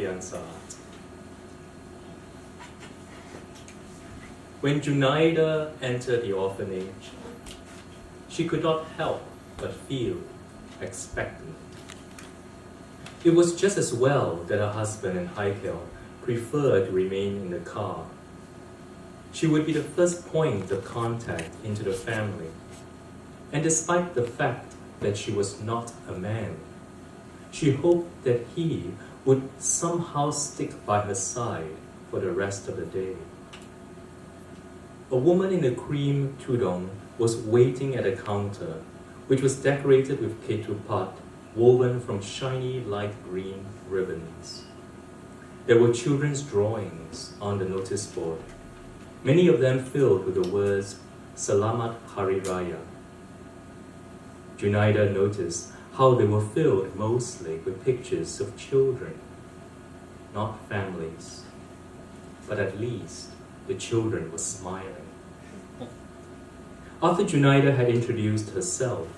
Alfian Sa'at. When Junaida entered the orphanage, she could not help but feel expectant. It was just as well that her husband and Haikel preferred to remain in the car. She would be the first point of contact into the family, and despite the fact that she was not a man, she hoped that he would somehow stick by her side for the rest of the day. A woman in a cream tudong was waiting at a counter, which was decorated with ketupat woven from shiny light green ribbons. There were children's drawings on the notice board, many of them filled with the words Selamat Hari Raya. Junaida noticed how they were filled mostly with pictures of children, not families, but at least the children were smiling. After Junaida had introduced herself,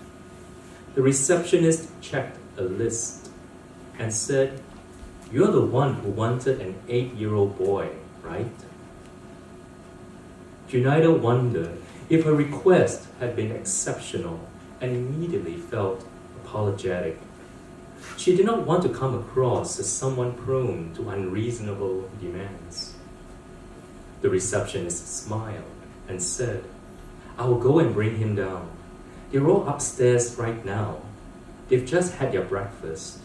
the receptionist checked a list and said, "You're the one who wanted an 8-year-old boy, right?" Junaida wondered if her request had been exceptional and immediately felt apologetic. She did not want to come across as someone prone to unreasonable demands. The receptionist smiled and said, "I will go and bring him down. They're all upstairs right now. They've just had their breakfast.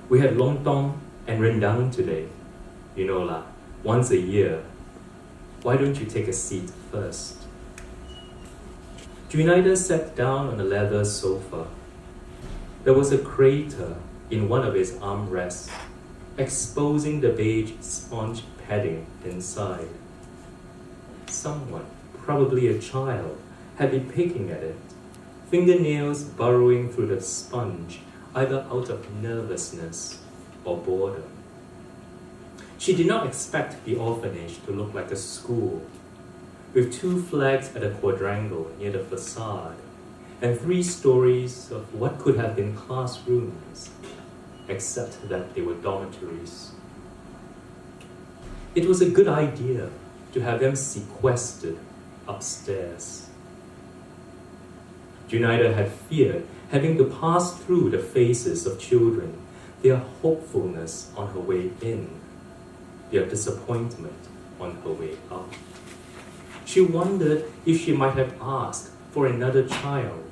We had lontong and rendang today. You know lah, once a year. Why don't you take a seat first?" Junaida sat down on a leather sofa. There was a crater in one of its armrests, exposing the beige sponge padding inside. Someone, probably a child, had been picking at it, fingernails burrowing through the sponge, either out of nervousness or boredom. She did not expect the orphanage to look like a school, with 2 flags at a quadrangle near the facade, and 3 stories of what could have been classrooms, except that they were dormitories. It was a good idea to have them sequestered upstairs. Junaida had feared having to pass through the faces of children, their hopefulness on her way in, their disappointment on her way out. She wondered if she might have asked for another child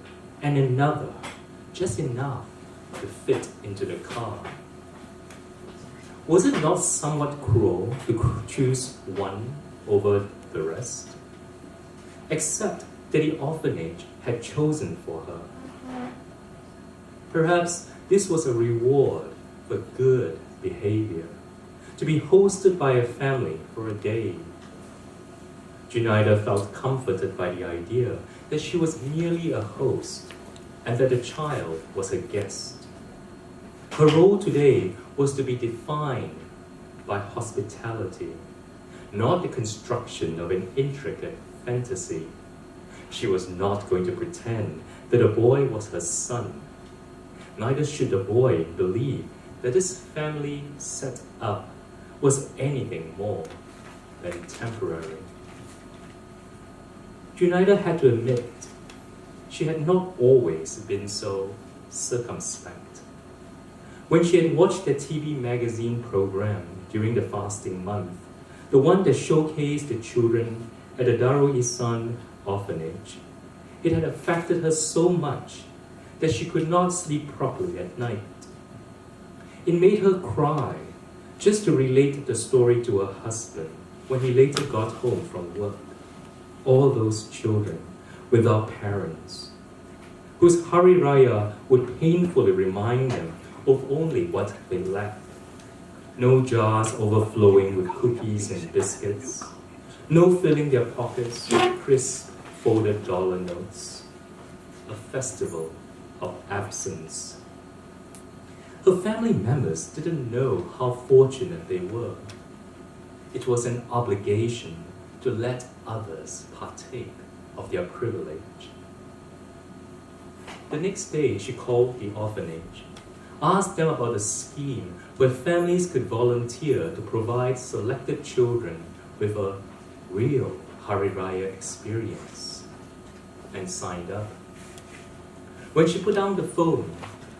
and another, just enough to fit into the car. Was it not somewhat cruel to choose one over the rest? Except that the orphanage had chosen for her. Perhaps this was a reward for good behavior, to be hosted by a family for a day. Junaida felt comforted by the idea that she was merely a host and that the child was a guest. Her role today was to be defined by hospitality, not the construction of an intricate fantasy. She was not going to pretend that the boy was her son. Neither should the boy believe that this family set up was anything more than temporary. Junaida had to admit she had not always been so circumspect. When she had watched the TV magazine program during the fasting month, the one that showcased the children at the Darul Ihsan orphanage, it had affected her so much that she could not sleep properly at night. It made her cry just to relate the story to her husband when he later got home from work. All those children without parents, whose Hari Raya would painfully remind them of only what they lacked. No jars overflowing with cookies and biscuits, no filling their pockets with crisp folded dollar notes. A festival of absence. Her family members didn't know how fortunate they were. It was an obligation to let others partake of their privilege. The next day, she called the orphanage, asked them about a scheme where families could volunteer to provide selected children with a real Hari Raya experience, and signed up. When she put down the phone,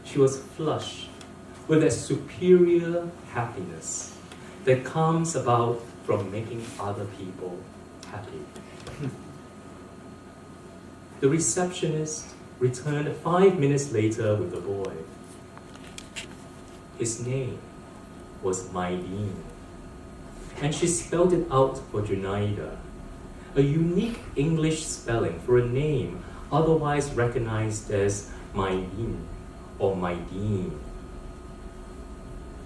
she was flushed with that superior happiness that comes about from making other people happy. The receptionist returned 5 minutes later with the boy. His name was Maideen, and she spelled it out for Junaida, a unique English spelling for a name otherwise recognized as Maideen or Maideen.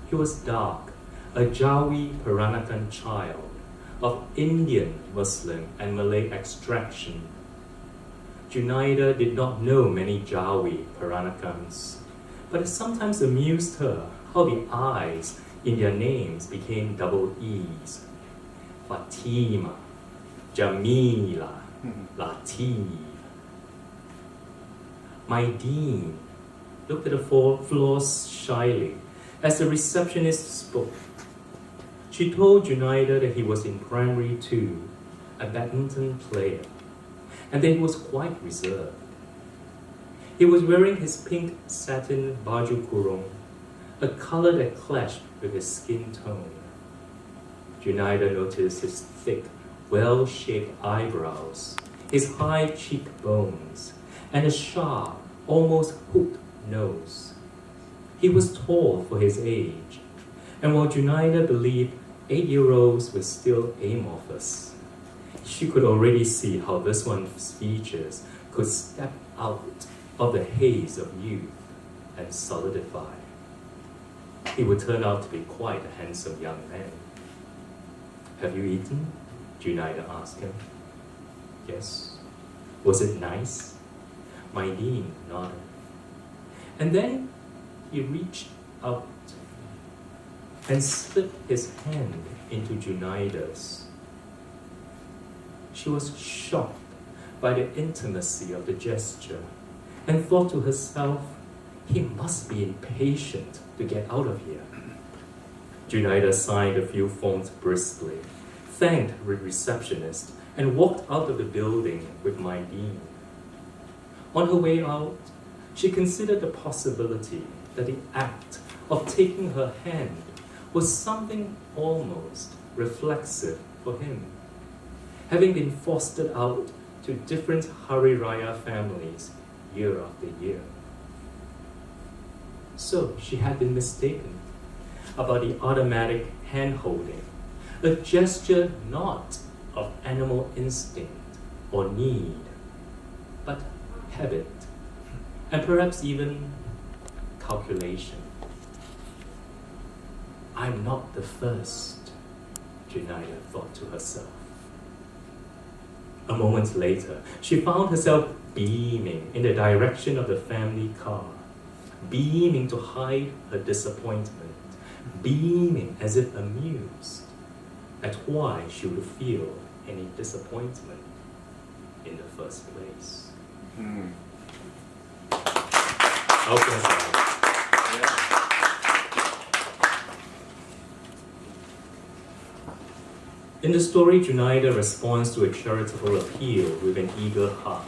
He was dark, a Jawi Peranakan child of Indian, Muslim, and Malay extraction. Junaida did not know many Jawi Peranakans, but it sometimes amused her how the I's in their names became double E's. Fatima, Jamila, Latif. Maideen looked at the floors shyly as the receptionist spoke. She told Junaida that he was in primary 2, a badminton player, and that he was quite reserved. He was wearing his pink satin baju kurung, a color that clashed with his skin tone. Junaida noticed his thick, well-shaped eyebrows, his high cheekbones, and a sharp, almost hooked nose. He was tall for his age, and while Junaida believed 8-year-olds were still amorphous, she could already see how this one's features could step out of the haze of youth and solidify. He would turn out to be quite a handsome young man. "Have you eaten?" Junaida asked him. "Yes." "Was it nice?" Maideen nodded. And then he reached out and slipped his hand into Junaida's. She was shocked by the intimacy of the gesture and thought to herself, he must be impatient to get out of here. Junaida signed a few forms briskly, thanked the receptionist, and walked out of the building with Maideen. On her way out, she considered the possibility that the act of taking her hand was something almost reflexive for him, having been fostered out to different Hari Raya families year after year. So she had been mistaken about the automatic hand-holding, a gesture not of animal instinct or need, but habit, and perhaps even calculation. "I'm not the first," Junaida thought to herself. A moment later, she found herself beaming in the direction of the family car, beaming to hide her disappointment, beaming as if amused at why she would feel any disappointment in the first place. Alfian Sa'at. In the story, Junaida responds to a charitable appeal with an eager heart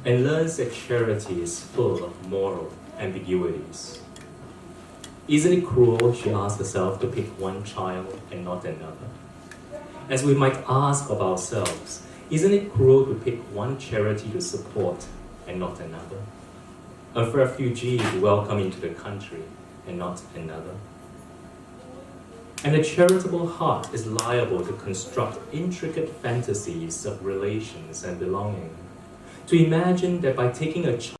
and learns that charity is full of moral ambiguities. Isn't it cruel, she asks herself, to pick one child and not another? As we might ask of ourselves, isn't it cruel to pick one charity to support and not another? A refugee to welcome into the country and not another? And a charitable heart is liable to construct intricate fantasies of relations and belonging, to imagine that by taking a child